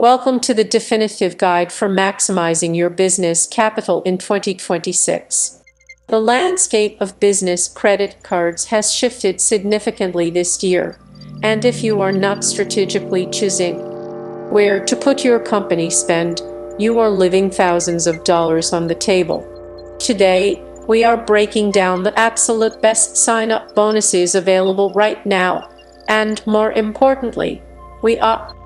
Welcome to the definitive guide for maximizing your business capital in 2026. The landscape of business credit cards has shifted significantly this year, and if you are not strategically choosing where to put your company spend, you are leaving thousands of dollars on the table. Today, we are breaking down the absolute best sign-up bonuses available right now, and more importantly, we are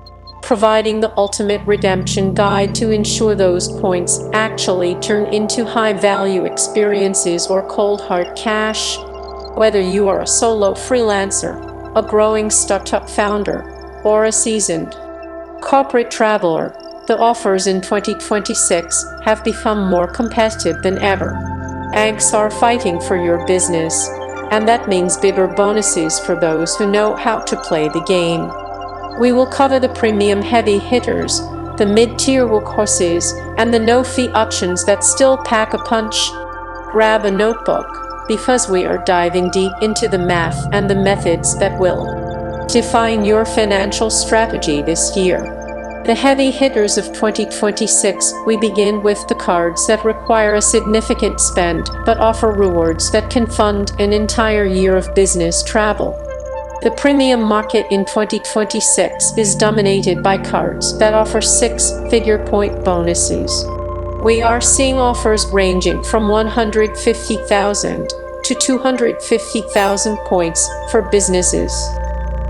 providing the ultimate redemption guide to ensure those points actually turn into high-value experiences or cold hard cash. Whether you are a solo freelancer, a growing startup founder, or a seasoned corporate traveler, the offers in 2026 have become more competitive than ever. Banks are fighting for your business, and that means bigger bonuses for those who know how to play the game. We will cover the premium heavy hitters, the mid-tier workhorses, and the no-fee options that still pack a punch. Grab a notebook, because we are diving deep into the math and the methods that will define your financial strategy this year. The heavy hitters of 2026, we begin with the cards that require a significant spend but offer rewards that can fund an entire year of business travel. The premium market in 2026 is dominated by cards that offer six-figure point bonuses. We are seeing offers ranging from 150,000 to 250,000 points for businesses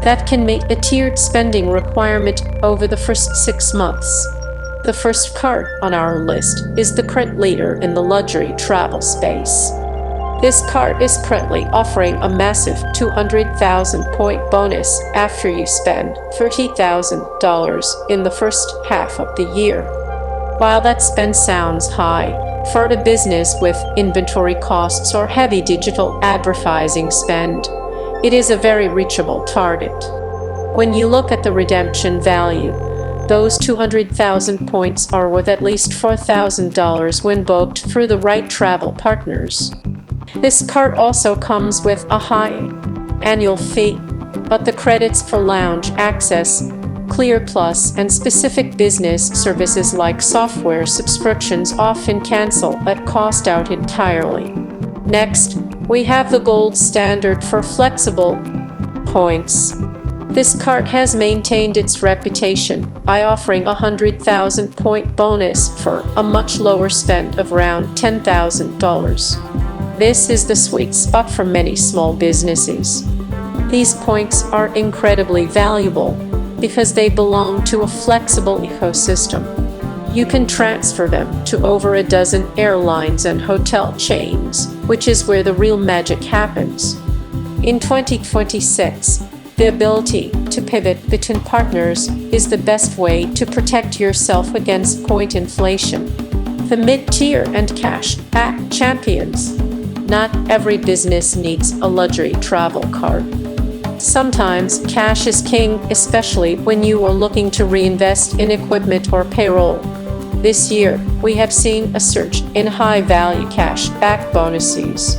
that can meet a tiered spending requirement over the first 6 months. The first card on our list is the current leader in the luxury travel space. This card is currently offering a massive 200,000 point bonus after you spend $30,000 in the first half of the year. While that spend sounds high for a business with inventory costs or heavy digital advertising spend, it is a very reachable target. When you look at the redemption value, those 200,000 points are worth at least $4,000 when booked through the right travel partners. This card also comes with a high annual fee, but the credits for lounge access, Clear Plus, and specific business services like software subscriptions often cancel that cost out entirely. Next, we have the gold standard for flexible points. This card has maintained its reputation by offering a 100,000 point bonus for a much lower spend of around $10,000. This is the sweet spot for many small businesses. These points are incredibly valuable because they belong to a flexible ecosystem. You can transfer them to over a dozen airlines and hotel chains, which is where the real magic happens. In 2026, the ability to pivot between partners is the best way to protect yourself against point inflation. The mid-tier and cash-back champions. Not every business needs a luxury travel card. Sometimes cash is king, especially when you are looking to reinvest in equipment or payroll. This year, we have seen a surge in high-value cash-back bonuses.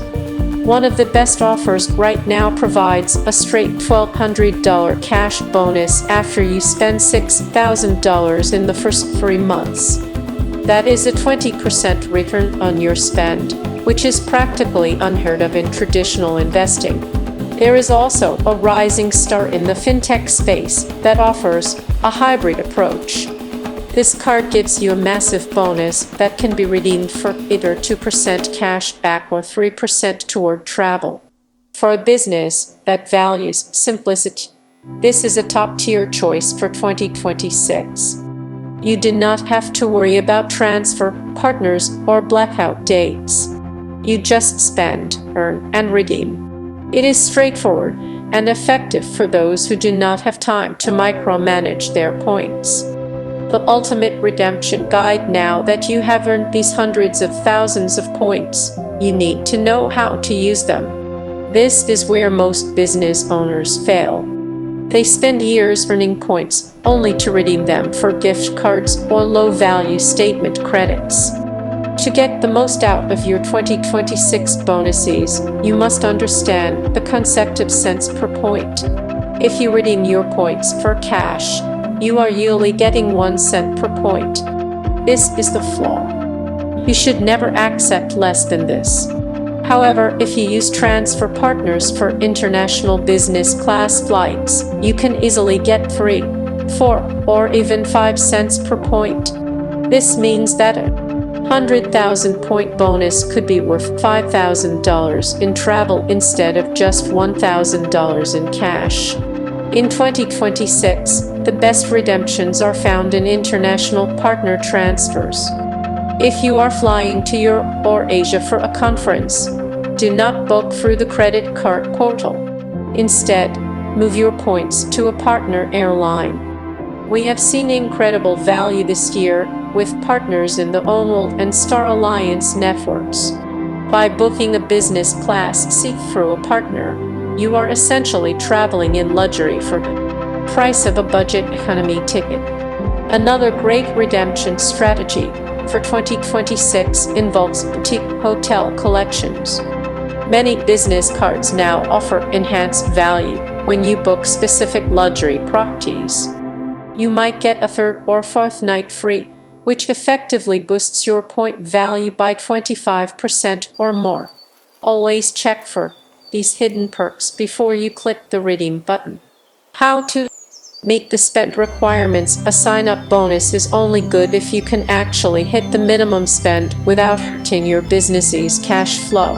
One of the best offers right now provides a straight $1,200 cash bonus after you spend $6,000 in the first 3 months. That is a 20% return on your spend, which is practically unheard of in traditional investing. There is also a rising star in the fintech space that offers a hybrid approach. This card gives you a massive bonus that can be redeemed for either 2% cash back or 3% toward travel. For a business that values simplicity, this is a top-tier choice for 2026. You do not have to worry about transfer partners or blackout dates. You just spend, earn, and redeem. It is straightforward and effective for those who do not have time to micromanage their points. The ultimate redemption guide. Now that you have earned these hundreds of thousands of points, you need to know how to use them. This is where most business owners fail. They spend years earning points only to redeem them for gift cards or low-value statement credits. To get the most out of your 2026 bonuses, you must understand the concept of cents per point. If you redeem your points for cash you are yearly getting 1 cent per point. This is the flaw. You should never accept less than this. However, if you use transfer partners for international business class flights, you can easily get 3, 4, or even 5 cents per point. This means that a 100,000 point bonus could be worth $5,000 in travel instead of just $1,000 in cash. In 2026, the best redemptions are found in international partner transfers. If you are flying to Europe or Asia for a conference, do not book through the credit card portal. Instead, move your points to a partner airline. We have seen incredible value this year with partners in the Ownworld and Star Alliance networks. By booking a business class seat through a partner, you are essentially traveling in luxury for the price of a budget economy ticket. Another great redemption strategy for 2026 involves boutique hotel collections. Many business cards now offer enhanced value when you book specific luxury properties. You might get a third or fourth night free, which effectively boosts your point value by 25% or more. Always check for these hidden perks before you click the redeem button. How to meet the spend requirements. A sign-up bonus is only good if you can actually hit the minimum spend without hurting your business's cash flow.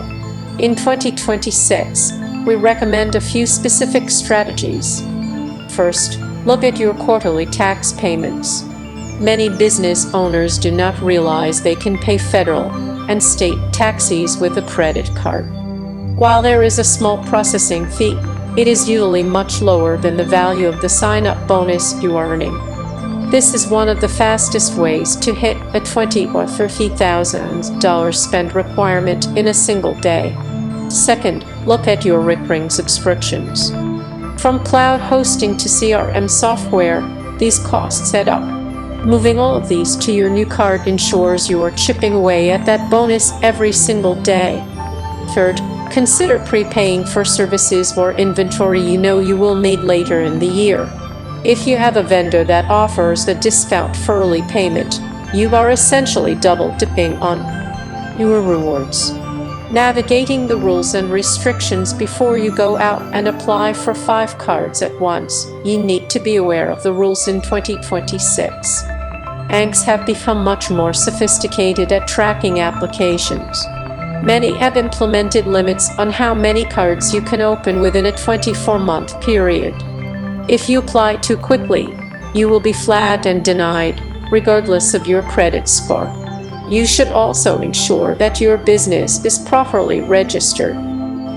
In 2026, we recommend a few specific strategies. First, look at your quarterly tax payments. Many business owners do not realize they can pay federal and state taxes with a credit card. While there is a small processing fee, it is usually much lower than the value of the sign-up bonus you are earning. This is one of the fastest ways to hit a $20,000 or $30,000 spend requirement in a single day. Second, look at your recurring subscriptions. From cloud hosting to CRM software, these costs add up. Moving all of these to your new card ensures you are chipping away at that bonus every single day. Third, consider prepaying for services or inventory you know you will need later in the year. If you have a vendor that offers a discount for early payment, you are essentially double dipping on your rewards. Navigating the rules and restrictions before you go out and apply for 5 cards at once. You need to be aware of the rules in 2026. Banks have become much more sophisticated at tracking applications. Many have implemented limits on how many cards you can open within a 24-month period. If you apply too quickly, you will be flagged and denied, regardless of your credit score. You should also ensure that your business is properly registered.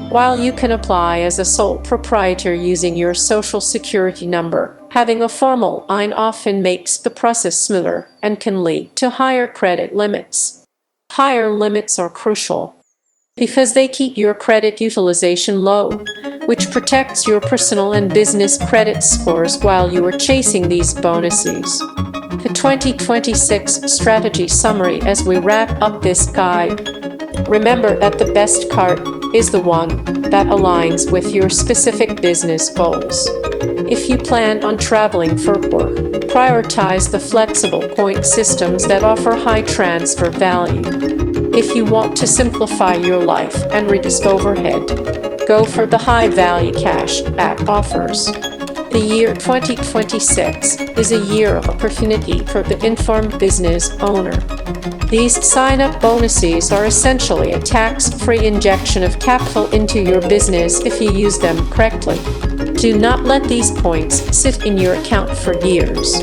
While you can apply as a sole proprietor using your social security number, having a formal IN often makes the process smoother and can lead to higher credit limits. Higher limits are crucial because they keep your credit utilization low, which protects your personal and business credit scores while you are chasing these bonuses. The 2026 strategy summary as we wrap up this guide. Remember that the best card is the one that aligns with your specific business goals. If you plan on traveling for work, prioritize the flexible point systems that offer high transfer value. If you want to simplify your life and reduce overhead, go for the high-value cash back offers. The year 2026 is a year of opportunity for the informed business owner. These sign-up bonuses are essentially a tax-free injection of capital into your business if you use them correctly. Do not let these points sit in your account for years.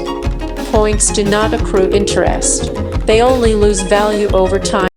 Points do not accrue interest. They only lose value over time.